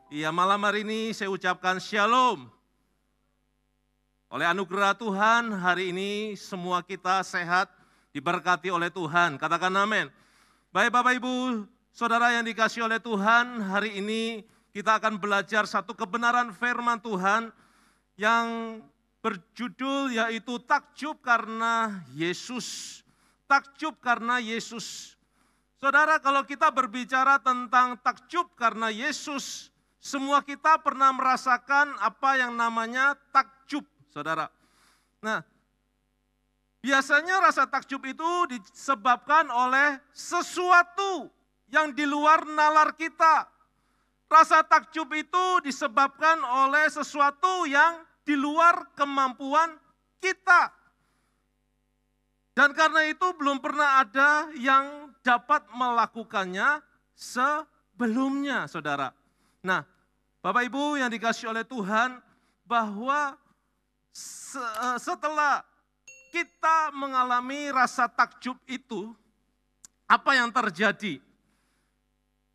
Iya, malam hari ini saya ucapkan shalom. Oleh anugerah Tuhan, hari ini semua kita sehat, diberkati oleh Tuhan. Katakan amin. Baik Bapak Ibu, Saudara yang dikasihi oleh Tuhan, hari ini kita akan belajar satu kebenaran firman Tuhan yang berjudul yaitu takjub karena Yesus. Takjub karena Yesus. Saudara, kalau kita berbicara tentang takjub karena Yesus, semua kita pernah merasakan apa yang namanya takjub, saudara. Nah, biasanya rasa takjub itu disebabkan oleh sesuatu yang di luar nalar kita. Rasa takjub itu disebabkan oleh sesuatu yang di luar kemampuan kita. Dan karena itu belum pernah ada yang dapat melakukannya sebelumnya, saudara. Nah, Bapak Ibu yang dikasihi oleh Tuhan, bahwa setelah kita mengalami rasa takjub itu, apa yang terjadi?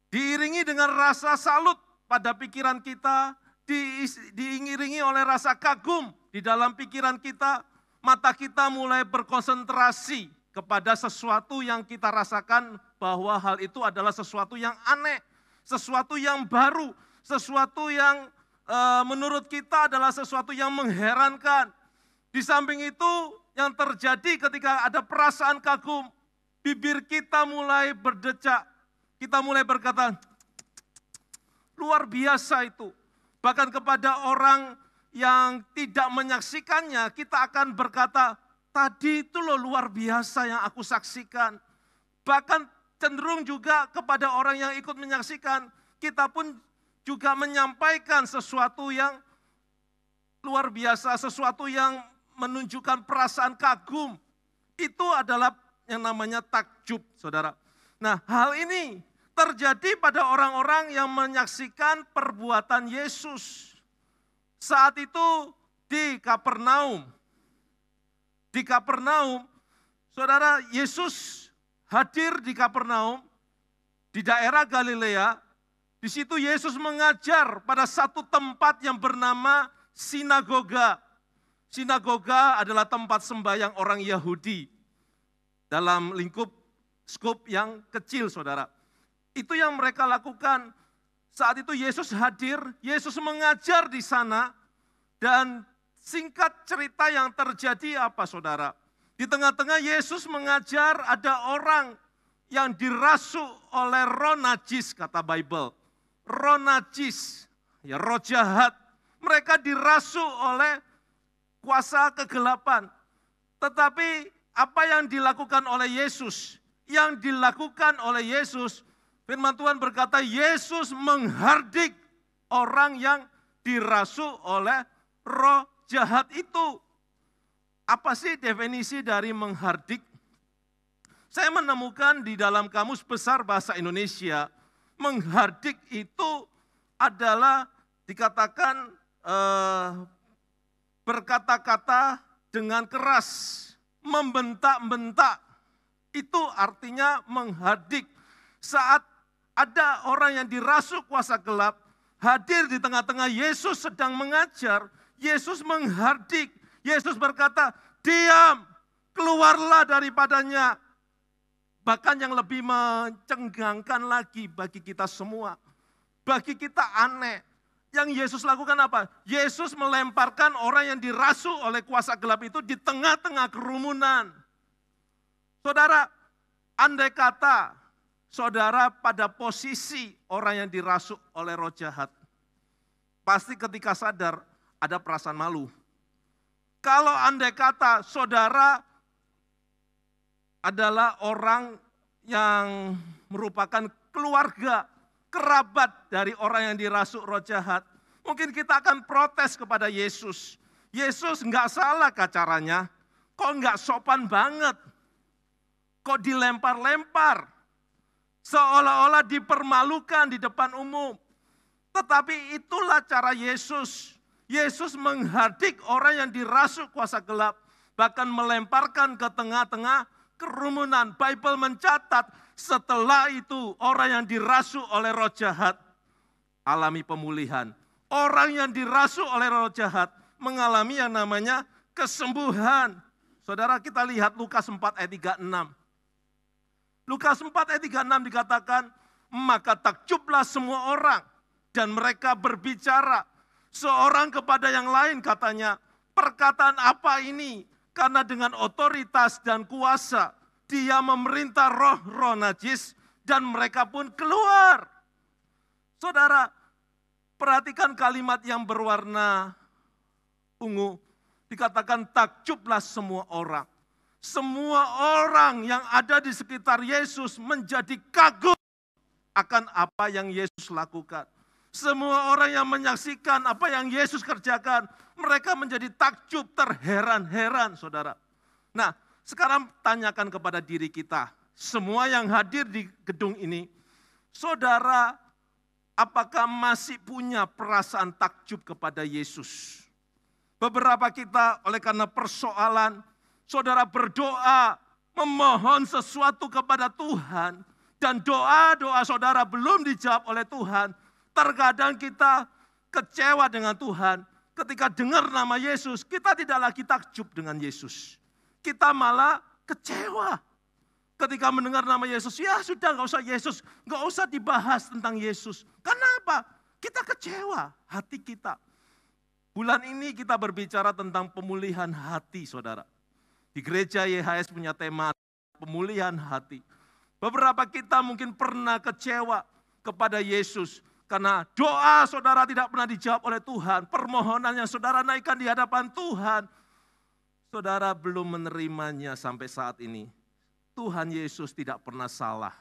Diiringi dengan rasa salut pada pikiran kita, diiringi oleh rasa kagum di dalam pikiran kita, mata kita mulai berkonsentrasi kepada sesuatu yang kita rasakan bahwa hal itu adalah sesuatu yang aneh, sesuatu yang baru, sesuatu yang menurut kita adalah sesuatu yang mengherankan. Di samping itu yang terjadi ketika ada perasaan kagum, bibir kita mulai berdecak, kita mulai berkata, luar biasa itu. Bahkan kepada orang yang tidak menyaksikannya, kita akan berkata, tadi itu loh luar biasa yang aku saksikan. Bahkan cenderung juga kepada orang yang ikut menyaksikan, kita pun juga menyampaikan sesuatu yang luar biasa, sesuatu yang menunjukkan perasaan kagum. Itu adalah yang namanya takjub, saudara. Nah, hal ini terjadi pada orang-orang yang menyaksikan perbuatan Yesus. Saat itu di Kapernaum. Di Kapernaum, saudara, Yesus hadir di Kapernaum, di daerah Galilea. Di situ Yesus mengajar pada satu tempat yang bernama sinagoga. Sinagoga adalah tempat sembahyang orang Yahudi dalam lingkup skop yang kecil, saudara. Itu yang mereka lakukan. Saat itu Yesus hadir, Yesus mengajar di sana, dan singkat cerita yang terjadi apa, saudara? Di tengah-tengah Yesus mengajar, ada orang yang dirasuk oleh roh najis, kata Bible. Roh najis, ya roh jahat, mereka dirasuk oleh kuasa kegelapan. Tetapi apa yang dilakukan oleh Yesus? Yang dilakukan oleh Yesus, firman Tuhan berkata, Yesus menghardik orang yang dirasuk oleh roh jahat itu. Apa sih definisi dari menghardik? Saya menemukan di dalam Kamus Besar Bahasa Indonesia, menghardik itu adalah dikatakan berkata-kata dengan keras, membentak-bentak. Itu artinya menghardik. Saat ada orang yang dirasuk kuasa gelap, hadir di tengah-tengah Yesus sedang mengajar, Yesus menghardik. Yesus berkata, diam, keluarlah daripadanya. Bahkan yang lebih mencenggangkan lagi bagi kita semua, bagi kita aneh. Yang Yesus lakukan apa? Yesus melemparkan orang yang dirasuk oleh kuasa gelap itu di tengah-tengah kerumunan. Saudara, andai kata saudara pada posisi orang yang dirasuk oleh roh jahat, pasti ketika sadar ada perasaan malu. Kalau andai kata saudara adalah orang yang merupakan keluarga, kerabat dari orang yang dirasuk roh jahat, mungkin kita akan protes kepada Yesus. Yesus enggak salah caranya, kok enggak sopan banget, kok dilempar-lempar, seolah-olah dipermalukan di depan umum. Tetapi itulah cara Yesus. Yesus menghardik orang yang dirasuk kuasa gelap, bahkan melemparkan ke tengah-tengah kerumunan. Bible mencatat setelah itu orang yang dirasuk oleh roh jahat alami pemulihan. Orang yang dirasuk oleh roh jahat mengalami yang namanya kesembuhan. Saudara, kita lihat Lukas 4 ayat 36. Lukas 4 ayat 36 dikatakan, maka takjublah semua orang dan mereka berbicara seorang kepada yang lain, katanya, perkataan apa ini? Karena dengan otoritas dan kuasa dia memerintah roh-roh najis dan mereka pun keluar. Saudara, perhatikan kalimat yang berwarna ungu. Dikatakan takjublah semua orang. Semua orang yang ada di sekitar Yesus menjadi kagum akan apa yang Yesus lakukan. Semua orang yang menyaksikan apa yang Yesus kerjakan, mereka menjadi takjub, terheran-heran, saudara. Nah, sekarang tanyakan kepada diri kita, semua yang hadir di gedung ini, saudara, apakah masih punya perasaan takjub kepada Yesus? Beberapa kita oleh karena persoalan, saudara berdoa, memohon sesuatu kepada Tuhan, dan doa-doa saudara belum dijawab oleh Tuhan. Terkadang kita kecewa dengan Tuhan. Ketika dengar nama Yesus, kita tidak lagi takjub dengan Yesus. Kita malah kecewa. Ketika mendengar nama Yesus, ya sudah gak usah Yesus, gak usah dibahas tentang Yesus. Kenapa? Kita kecewa hati kita. Bulan ini kita berbicara tentang pemulihan hati, saudara. Di gereja YHS punya tema pemulihan hati. Beberapa kita mungkin pernah kecewa kepada Yesus karena doa saudara tidak pernah dijawab oleh Tuhan. Permohonan yang saudara naikkan di hadapan Tuhan, saudara belum menerimanya sampai saat ini. Tuhan Yesus tidak pernah salah.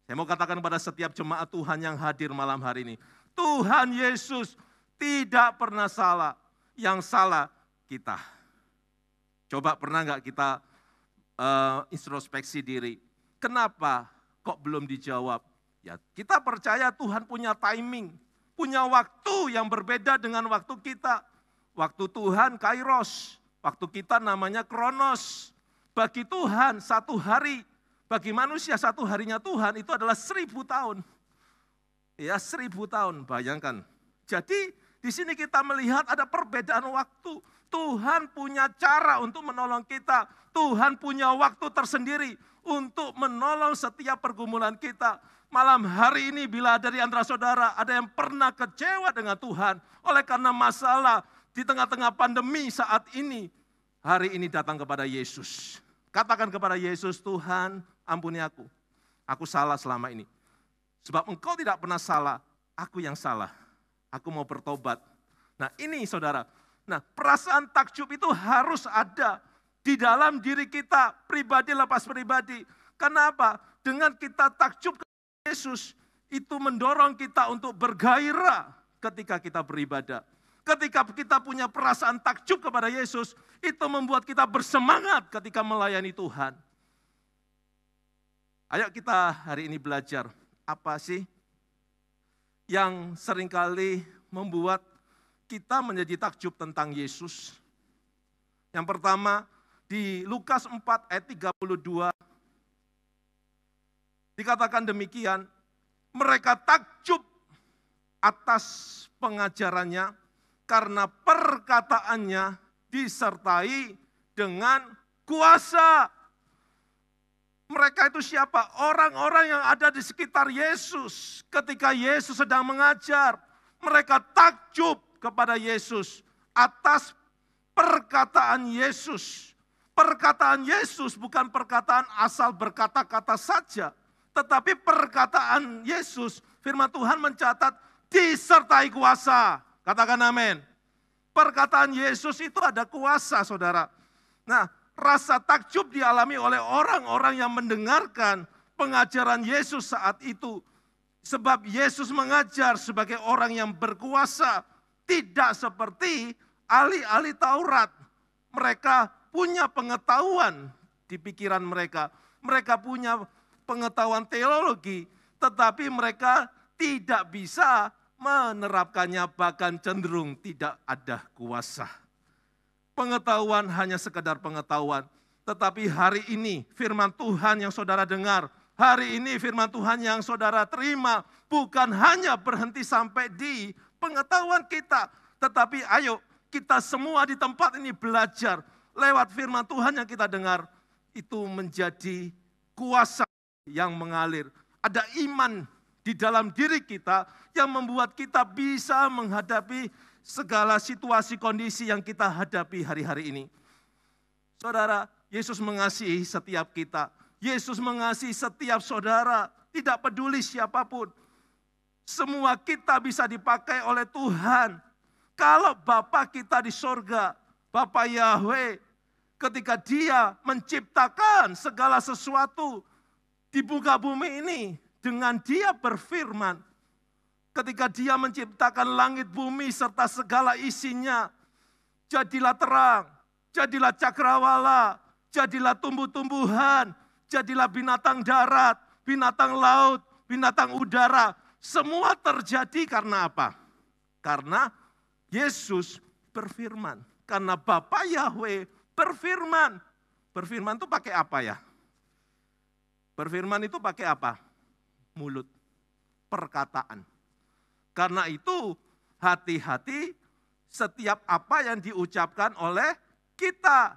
Saya mau katakan kepada setiap jemaat Tuhan yang hadir malam hari ini, Tuhan Yesus tidak pernah salah. Yang salah kita. Coba pernah nggak kita introspeksi diri? Kenapa kok belum dijawab? Ya, kita percaya Tuhan punya timing, punya waktu yang berbeda dengan waktu kita. Waktu Tuhan kairos, waktu kita namanya kronos. Bagi Tuhan 1 hari, bagi manusia 1 harinya Tuhan itu adalah 1000 tahun. Ya, 1000 tahun, bayangkan. Jadi di sini kita melihat ada perbedaan waktu. Tuhan punya cara untuk menolong kita. Tuhan punya waktu tersendiri untuk menolong setiap pergumulan kita. Malam hari ini bila dari antara saudara ada yang pernah kecewa dengan Tuhan oleh karena masalah di tengah-tengah pandemi saat ini, hari ini datang kepada Yesus. Katakan kepada Yesus, Tuhan ampuni aku. Aku salah selama ini. Sebab engkau tidak pernah salah, aku yang salah. Aku mau bertobat. Nah ini saudara, nah perasaan takjub itu harus ada di dalam diri kita, pribadi lepas pribadi. Kenapa? Dengan kita takjub ke Yesus, itu mendorong kita untuk bergairah ketika kita beribadah. Ketika kita punya perasaan takjub kepada Yesus, itu membuat kita bersemangat ketika melayani Tuhan. Ayo kita hari ini belajar, apa sih yang seringkali membuat kita menjadi takjub tentang Yesus. Yang pertama, di Lukas 4 ayat 32, dikatakan demikian, mereka takjub atas pengajarannya karena perkataannya disertai dengan kuasa. Mereka itu siapa? Orang-orang yang ada di sekitar Yesus. Ketika Yesus sedang mengajar, mereka takjub kepada Yesus atas perkataan Yesus. Perkataan Yesus bukan perkataan asal berkata-kata saja. Tetapi perkataan Yesus, firman Tuhan mencatat disertai kuasa. Katakan amin. Perkataan Yesus itu ada kuasa, saudara. Nah, rasa takjub dialami oleh orang-orang yang mendengarkan pengajaran Yesus saat itu. Sebab Yesus mengajar sebagai orang yang berkuasa. Tidak seperti ahli-ahli Taurat. Mereka punya pengetahuan di pikiran mereka. Mereka punya pengetahuan teologi. Tetapi mereka tidak bisa menerapkannya, bahkan cenderung tidak ada kuasa. Pengetahuan hanya sekedar pengetahuan. Tetapi hari ini firman Tuhan yang saudara dengar hari ini firman Tuhan yang saudara terima bukan hanya berhenti sampai di pengetahuan kita, tetapi ayo kita semua di tempat ini belajar lewat firman Tuhan yang kita dengar, itu menjadi kuasa yang mengalir. Ada iman di dalam diri kita yang membuat kita bisa menghadapi segala situasi kondisi yang kita hadapi hari-hari ini. Saudara, Yesus mengasihi setiap kita. Yesus mengasihi setiap saudara, tidak peduli siapapun. Semua kita bisa dipakai oleh Tuhan. Kalau Bapa kita di sorga, Bapa Yahweh, ketika Dia menciptakan segala sesuatu di muka bumi ini, dengan Dia berfirman, ketika Dia menciptakan langit bumi serta segala isinya, jadilah terang, jadilah cakrawala, jadilah tumbuh-tumbuhan, jadilah binatang darat, binatang laut, binatang udara. Semua terjadi karena apa? Karena Yesus berfirman. Karena Bapa Yahweh berfirman. Berfirman itu pakai apa ya? Berfirman itu pakai apa? Mulut, perkataan. Karena itu hati-hati setiap apa yang diucapkan oleh kita.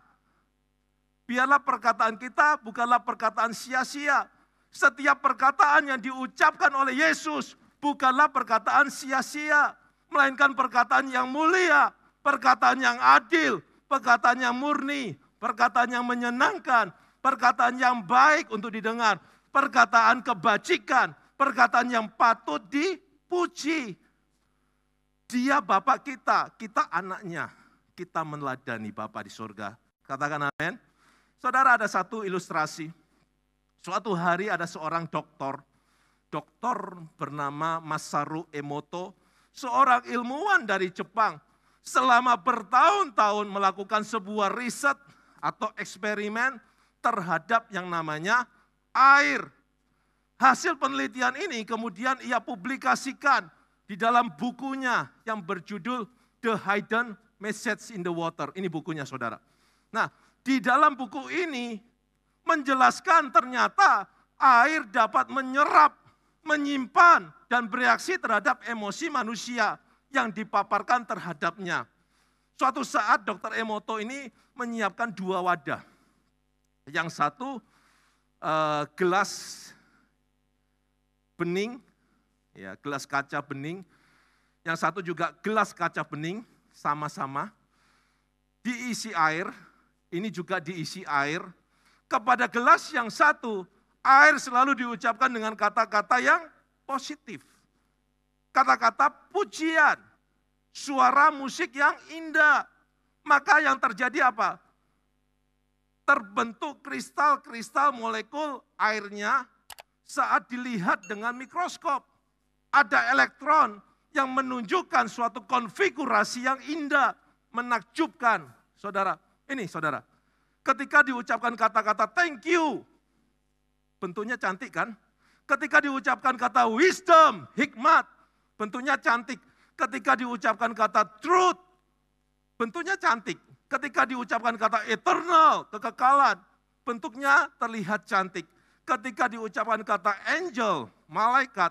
Biarlah perkataan kita bukanlah perkataan sia-sia. Setiap perkataan yang diucapkan oleh Yesus bukanlah perkataan sia-sia, melainkan perkataan yang mulia, perkataan yang adil, perkataan yang murni, perkataan yang menyenangkan, perkataan yang baik untuk didengar, perkataan kebajikan, perkataan yang patut dipuji. Dia Bapa kita anaknya, kita meneladani Bapa di surga. Katakan amin. Saudara, ada satu ilustrasi. Suatu hari ada seorang dokter bernama Masaru Emoto, seorang ilmuwan dari Jepang. Selama bertahun-tahun melakukan sebuah riset atau eksperimen terhadap yang namanya air. Hasil penelitian ini kemudian ia publikasikan di dalam bukunya yang berjudul The Hidden Message in the Water. Ini bukunya saudara. Nah, di dalam buku ini menjelaskan ternyata air dapat menyerap, menyimpan, dan bereaksi terhadap emosi manusia yang dipaparkan terhadapnya. Suatu saat Dr. Emoto ini menyiapkan dua wadah. Yang satu gelas bening, ya, gelas kaca bening. Yang satu juga gelas kaca bening, sama-sama diisi air. Ini juga diisi air. Kepada gelas yang satu, air selalu diucapkan dengan kata-kata yang positif. Kata-kata pujian, suara musik yang indah. Maka yang terjadi apa? Terbentuk kristal-kristal molekul airnya saat dilihat dengan mikroskop. Ada elektron yang menunjukkan suatu konfigurasi yang indah, menakjubkan. Saudara, ini saudara, ketika diucapkan kata-kata thank you, bentuknya cantik kan? Ketika diucapkan kata wisdom, hikmat, bentuknya cantik. Ketika diucapkan kata truth, bentuknya cantik. Ketika diucapkan kata eternal, kekekalan, bentuknya terlihat cantik. Ketika diucapkan kata angel, malaikat,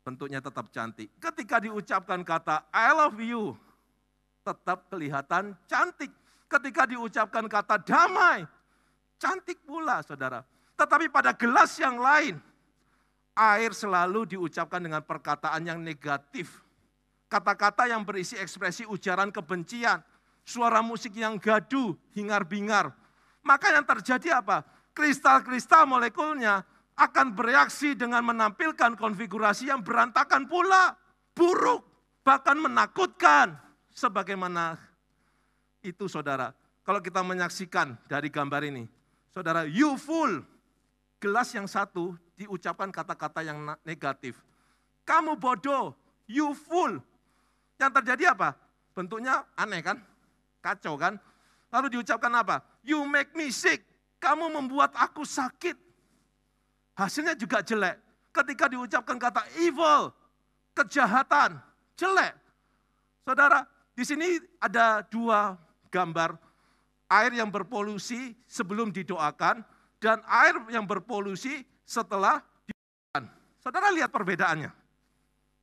bentuknya tetap cantik. Ketika diucapkan kata I love you, tetap kelihatan cantik. Ketika diucapkan kata damai, cantik pula saudara. Tetapi pada gelas yang lain, air selalu diucapkan dengan perkataan yang negatif. Kata-kata yang berisi ekspresi ujaran kebencian, suara musik yang gaduh, hingar-bingar. Maka yang terjadi apa? Kristal-kristal molekulnya akan bereaksi dengan menampilkan konfigurasi yang berantakan pula, buruk, bahkan menakutkan. Sebagaimana itu saudara, kalau kita menyaksikan dari gambar ini, saudara, you fool, gelas yang satu diucapkan kata-kata yang negatif. Kamu bodoh, you fool. Yang terjadi apa? Bentuknya aneh kan? Kacau kan? Lalu diucapkan apa? You make me sick, kamu membuat aku sakit. Hasilnya juga jelek. Ketika diucapkan kata evil, kejahatan, jelek. Saudara, di sini ada dua gambar air yang berpolusi sebelum didoakan dan air yang berpolusi setelah digunakan. Saudara lihat perbedaannya.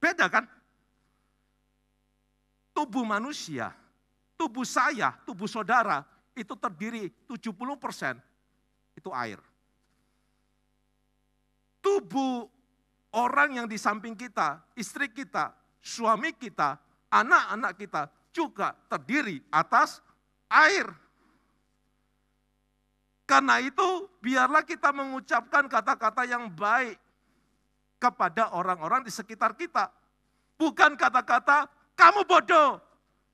Beda kan? Tubuh manusia, tubuh saya, tubuh saudara, itu terdiri 70% itu air. Tubuh orang yang di samping kita, istri kita, suami kita, anak-anak kita juga terdiri atas air. Karena itu biarlah kita mengucapkan kata-kata yang baik kepada orang-orang di sekitar kita. Bukan kata-kata, kamu bodoh,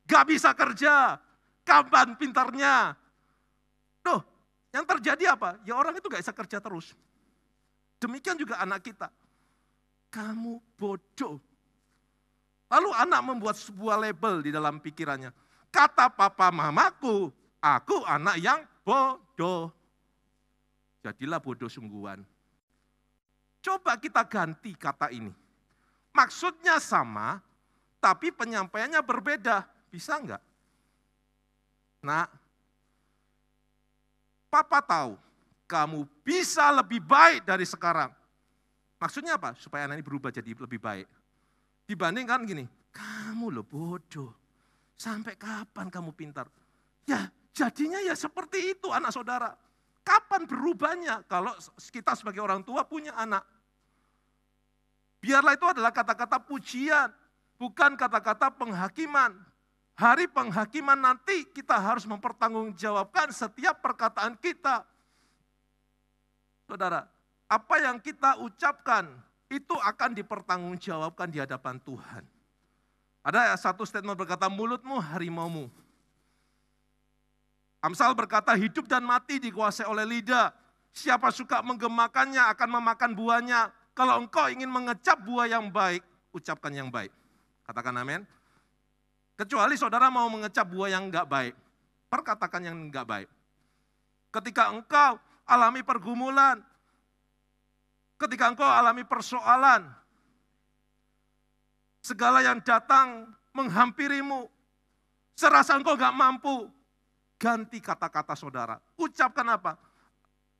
gak bisa kerja, kapan pintarnya. Tuh, yang terjadi apa? Ya orang itu gak bisa kerja terus. Demikian juga anak kita. Kamu bodoh. Lalu anak membuat sebuah label di dalam pikirannya. Kata papa mamaku, aku anak yang bodoh. Jadilah bodoh sungguhan. Coba kita ganti kata ini. Maksudnya sama, tapi penyampaiannya berbeda. Bisa enggak? Nah, papa tahu kamu bisa lebih baik dari sekarang. Maksudnya apa? Supaya anak ini berubah jadi lebih baik. Dibandingkan gini, kamu loh bodoh. Sampai kapan kamu pintar? Ya jadinya ya seperti itu anak saudara. Kapan berubahnya kalau kita sebagai orang tua punya anak? Biarlah itu adalah kata-kata pujian, bukan kata-kata penghakiman. Hari penghakiman nanti kita harus mempertanggungjawabkan setiap perkataan kita. Saudara, apa yang kita ucapkan itu akan dipertanggungjawabkan di hadapan Tuhan. Ada satu statement berkata, mulutmu harimaumu. Amsal berkata, hidup dan mati dikuasai oleh lidah. Siapa suka menggemakannya akan memakan buahnya. Kalau engkau ingin mengecap buah yang baik, ucapkan yang baik. Katakan amin. Kecuali saudara mau mengecap buah yang enggak baik, perkatakan yang enggak baik. Ketika engkau alami pergumulan, ketika engkau alami persoalan, segala yang datang menghampirimu, serasa engkau enggak mampu, ganti kata-kata saudara. Ucapkan apa?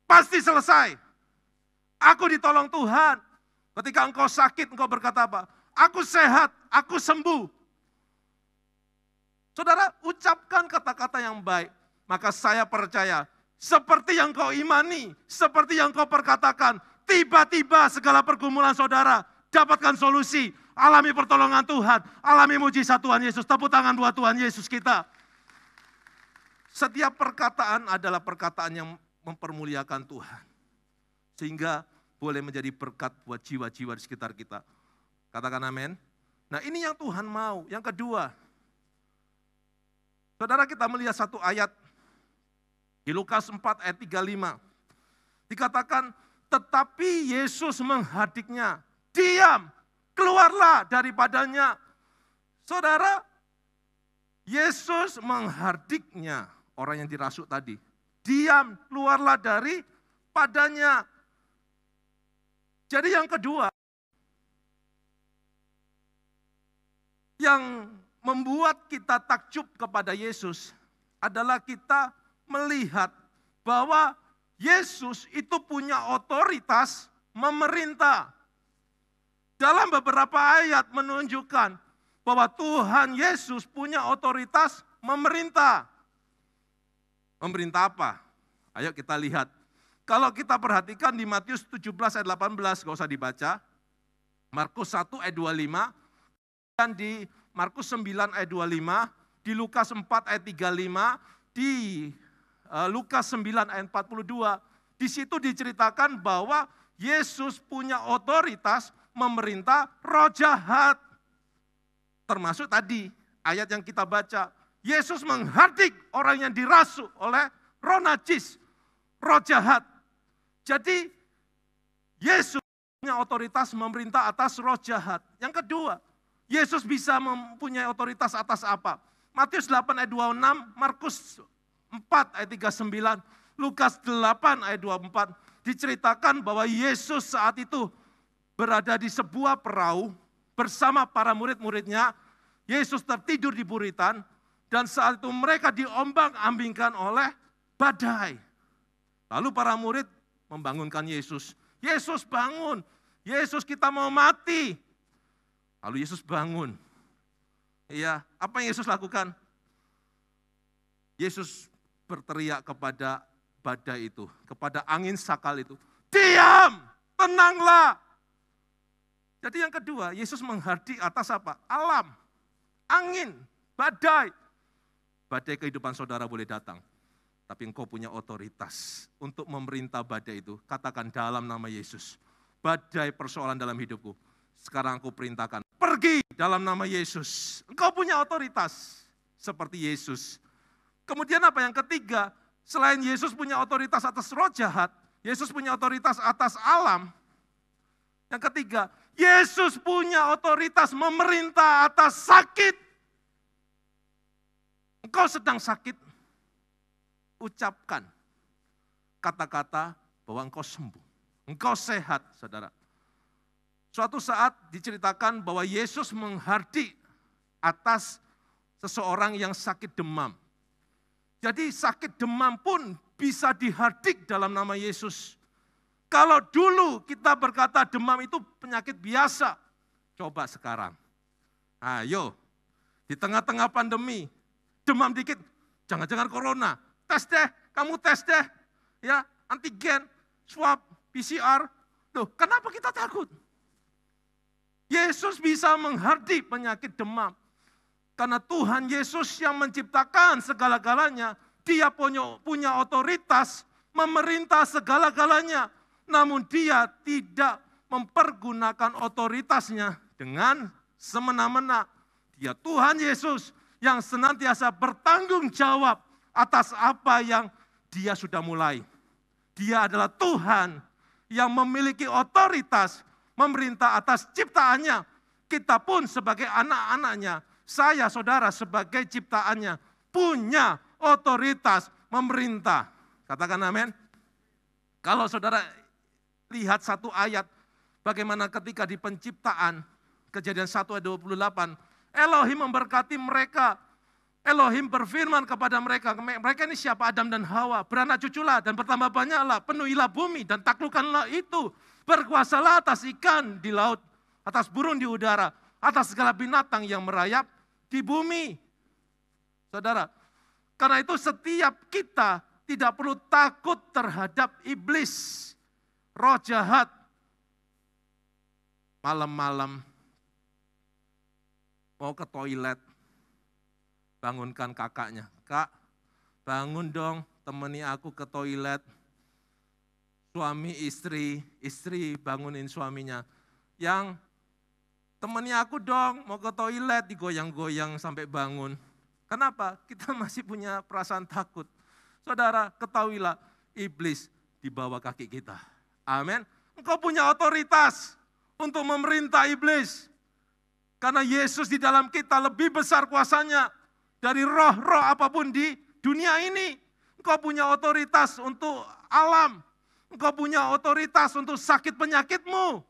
Pasti selesai. Aku ditolong Tuhan. Ketika engkau sakit, engkau berkata apa? Aku sehat, aku sembuh. Saudara, ucapkan kata-kata yang baik. Maka saya percaya, seperti yang kau imani, seperti yang kau perkatakan, tiba-tiba segala pergumulan saudara dapatkan solusi. Alami pertolongan Tuhan, alami mujizat Tuhan Yesus. Tepuk tangan buat Tuhan Yesus kita. Setiap perkataan adalah perkataan yang mempermuliakan Tuhan. Sehingga boleh menjadi berkat buat jiwa-jiwa di sekitar kita. Katakan amin. Nah ini yang Tuhan mau. Yang kedua, saudara kita melihat satu ayat di Lukas 4 ayat 35. Dikatakan, tetapi Yesus menghardiknya. Diam, keluarlah daripadanya. Saudara, Yesus menghardiknya orang yang dirasuk tadi. Diam, keluarlah daripadanya. Jadi yang kedua, yang membuat kita takjub kepada Yesus adalah kita melihat bahwa Yesus itu punya otoritas memerintah. Dalam beberapa ayat menunjukkan bahwa Tuhan Yesus punya otoritas memerintah. Memerintah apa? Ayo kita lihat. Kalau kita perhatikan di Matius 17 ayat 18, gak usah dibaca. Markus 1 ayat 25, dan di Markus 9 ayat 25, di Lukas 4 ayat 35, di Lukas 9 ayat 42, di situ diceritakan bahwa Yesus punya otoritas memerintah roh jahat. Termasuk tadi ayat yang kita baca, Yesus menghardik orang yang dirasuk oleh roh najis, roh jahat. Jadi Yesus punya otoritas memerintah atas roh jahat. Yang kedua, Yesus bisa mempunyai otoritas atas apa? Matius 8 ayat 26, Markus 4 ayat 39, Lukas 8 ayat 24, diceritakan bahwa Yesus saat itu berada di sebuah perahu bersama para murid-muridnya. Yesus tertidur di buritan dan saat itu mereka diombang-ambingkan oleh badai. Lalu para murid membangunkan Yesus. Yesus bangun, Yesus kita mau mati. Lalu Yesus bangun. Iya, apa yang Yesus lakukan? Yesus berteriak kepada badai itu, kepada angin sakal itu, diam, tenanglah. Jadi yang kedua, Yesus menghardik atas apa? Alam, angin, badai. Badai kehidupan saudara boleh datang, tapi engkau punya otoritas untuk memerintah badai itu. Katakan dalam nama Yesus, badai persoalan dalam hidupku, sekarang aku perintahkan, pergi dalam nama Yesus. Engkau punya otoritas seperti Yesus. Kemudian apa yang ketiga, selain Yesus punya otoritas atas roh jahat, Yesus punya otoritas atas alam. Yang ketiga, Yesus punya otoritas memerintah atas sakit. Engkau sedang sakit, ucapkan kata-kata bahwa engkau sembuh. Engkau sehat, saudara. Suatu saat diceritakan bahwa Yesus menghardik atas seseorang yang sakit demam. Jadi sakit demam pun bisa dihardik dalam nama Yesus. Kalau dulu kita berkata demam itu penyakit biasa, coba sekarang. Ayo, di tengah-tengah pandemi, demam dikit, jangan-jangan corona. Tes deh, kamu tes deh. Ya, antigen, swab, PCR. Loh, kenapa kita takut? Yesus bisa menghardik penyakit demam. Karena Tuhan Yesus yang menciptakan segala-galanya, Dia punya otoritas memerintah segala-galanya. Namun Dia tidak mempergunakan otoritasnya dengan semena-mena. Dia Tuhan Yesus yang senantiasa bertanggung jawab atas apa yang Dia sudah mulai. Dia adalah Tuhan yang memiliki otoritas memerintah atas ciptaannya. Kita pun sebagai anak-anaknya, saya saudara sebagai ciptaannya, punya otoritas memerintah. Katakan amin. Kalau saudara lihat satu ayat, bagaimana ketika di penciptaan, Kejadian 1 ayat 28, Elohim memberkati mereka. Elohim berfirman kepada mereka ini siapa? Adam dan Hawa, beranak cuculah dan bertambah banyaklah, penuhilah bumi dan taklukkanlah itu. Berkuasalah atas ikan di laut, atas burung di udara, atas segala binatang yang merayap di bumi. Saudara, karena itu setiap kita tidak perlu takut terhadap iblis, roh jahat. Malam-malam mau ke toilet, bangunkan kakaknya. Kak, bangun dong, temani aku ke toilet. Suami istri bangunin suaminya. Yang temani aku dong, mau ke toilet, digoyang-goyang sampai bangun. Kenapa? Kita masih punya perasaan takut. Saudara, ketahuilah, iblis di bawah kaki kita. Amin. Engkau punya otoritas untuk memerintah iblis. Karena Yesus di dalam kita lebih besar kuasanya dari roh-roh apapun di dunia ini. Engkau punya otoritas untuk alam. Engkau punya otoritas untuk sakit penyakitmu.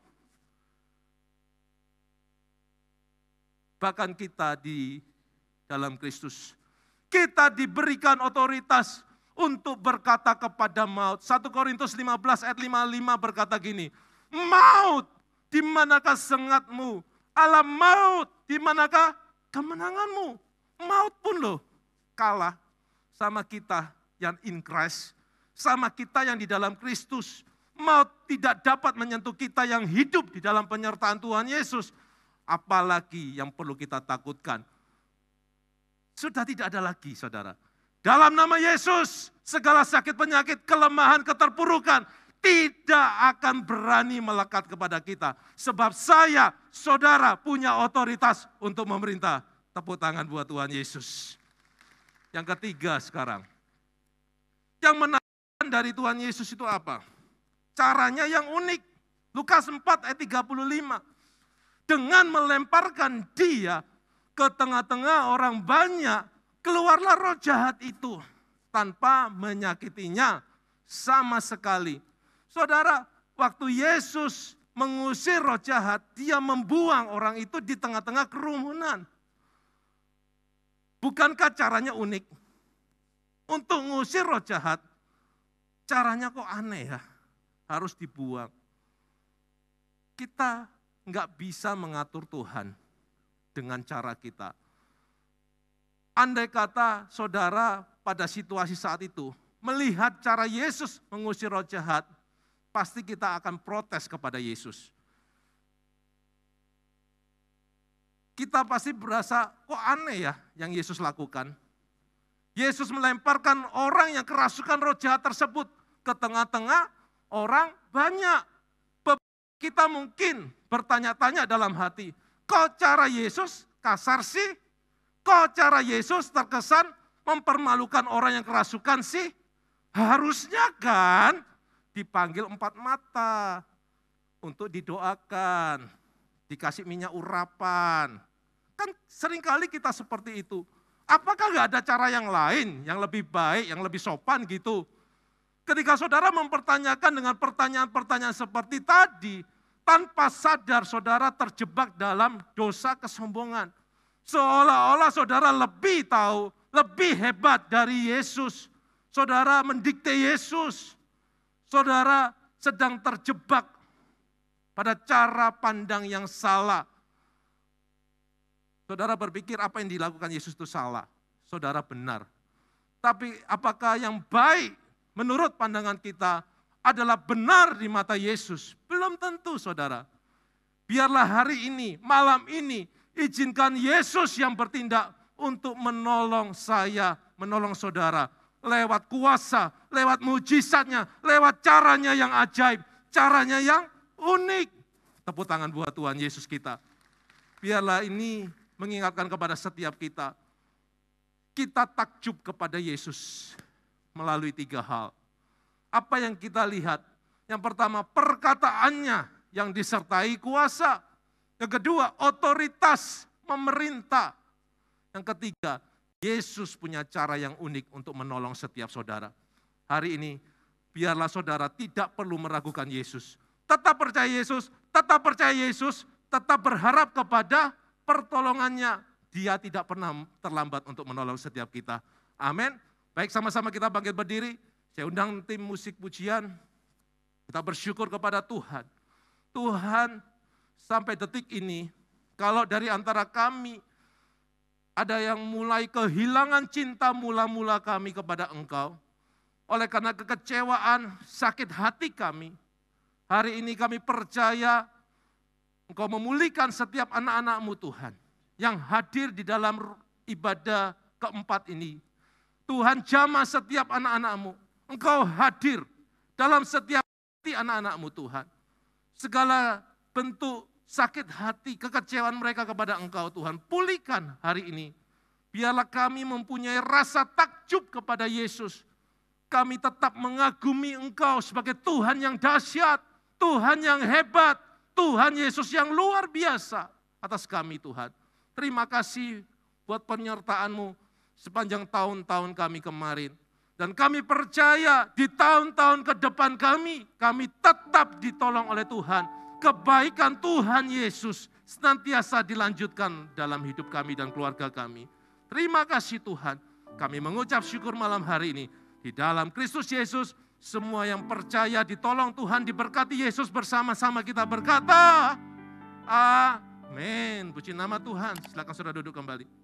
Bahkan kita di dalam Kristus, kita diberikan otoritas untuk berkata kepada maut. 1 Korintus 15 ayat 55 berkata gini, maut, di manakah sengatmu? Alam maut, di manakah kemenanganmu? Maut pun loh kalah sama kita yang in Christ. Sama kita yang di dalam Kristus. Maut tidak dapat menyentuh kita yang hidup di dalam penyertaan Tuhan Yesus. Apalagi yang perlu kita takutkan. Sudah tidak ada lagi, saudara. Dalam nama Yesus, segala sakit penyakit, kelemahan, keterpurukan tidak akan berani melekat kepada kita. Sebab saya, saudara, punya otoritas untuk memerintah. Tepuk tangan buat Tuhan Yesus. Yang ketiga sekarang. Yang menarik dari Tuhan Yesus itu apa? Caranya yang unik. Lukas 4 ayat 35. Dengan melemparkan dia ke tengah-tengah orang banyak, keluarlah roh jahat itu tanpa menyakitinya sama sekali. Saudara, waktu Yesus mengusir roh jahat, dia membuang orang itu di tengah-tengah kerumunan. Bukankah caranya unik? Untuk mengusir roh jahat, caranya kok aneh ya. harus dibuang. Kita nggak bisa mengatur Tuhan dengan cara kita. Andai kata saudara pada situasi saat itu melihat cara Yesus mengusir roh jahat, pasti kita akan protes kepada Yesus. Kita pasti berasa, kok aneh ya yang Yesus lakukan. Yesus melemparkan orang yang kerasukan roh jahat tersebut ke tengah-tengah orang banyak. Kita mungkin bertanya-tanya dalam hati, kok cara Yesus kasar sih? Kok cara Yesus terkesan mempermalukan orang yang kerasukan sih? Harusnya kan dipanggil 4 mata untuk didoakan, dikasih minyak urapan. Kan seringkali kita seperti itu. Apakah nggak ada cara yang lain, yang lebih baik, yang lebih sopan gitu? Ketika saudara mempertanyakan dengan pertanyaan-pertanyaan seperti tadi, tanpa sadar saudara terjebak dalam dosa kesombongan. Seolah-olah saudara lebih tahu, lebih hebat dari Yesus. Saudara mendikte Yesus. Saudara sedang terjebak pada cara pandang yang salah. Saudara berpikir apa yang dilakukan Yesus itu salah. Saudara benar. Tapi apakah yang baik menurut pandangan kita adalah benar di mata Yesus? Belum tentu saudara. Biarlah hari ini, malam ini, izinkan Yesus yang bertindak untuk menolong saya, menolong saudara. Lewat kuasa, lewat mujizatnya, lewat caranya yang ajaib, caranya yang unik. Tepuk tangan buat Tuhan Yesus kita. Biarlah ini mengingatkan kepada setiap kita. Kita takjub kepada Yesus melalui 3 hal. Apa yang kita lihat? Yang pertama, perkataannya yang disertai kuasa. Yang kedua, otoritas memerintah. Yang ketiga, Yesus punya cara yang unik untuk menolong setiap saudara. Hari ini, biarlah saudara tidak perlu meragukan Yesus. Tetap percaya Yesus, tetap percaya Yesus, tetap berharap kepada pertolongannya. Dia tidak pernah terlambat untuk menolong setiap kita. Amin. Baik, sama-sama kita bangkit berdiri. Saya undang tim musik pujian. Kita bersyukur kepada Tuhan. Tuhan, sampai detik ini, kalau dari antara kami ada yang mulai kehilangan cinta mula-mula kami kepada Engkau, oleh karena kekecewaan, sakit hati kami, hari ini kami percaya Engkau memulihkan setiap anak-anak-Mu Tuhan, yang hadir di dalam ibadah keempat ini. Tuhan, jamah setiap anak-anak-Mu. Engkau hadir dalam setiap hati anak-anak-Mu Tuhan. Segala bentuk sakit hati, kekecewaan mereka kepada Engkau Tuhan, pulihkan hari ini. Biarlah kami mempunyai rasa takjub kepada Yesus. Kami tetap mengagumi Engkau sebagai Tuhan yang dahsyat, Tuhan yang hebat, Tuhan Yesus yang luar biasa atas kami Tuhan. Terima kasih buat penyertaan-Mu sepanjang tahun-tahun kami kemarin. Dan kami percaya di tahun-tahun ke depan kami tetap ditolong oleh Tuhan. Kebaikan Tuhan Yesus senantiasa dilanjutkan dalam hidup kami dan keluarga kami. Terima kasih Tuhan. Kami mengucap syukur malam hari ini. Di dalam Kristus Yesus, semua yang percaya ditolong Tuhan, diberkati Yesus, bersama-sama kita berkata, amin. Puji nama Tuhan. Silakan saudara duduk kembali.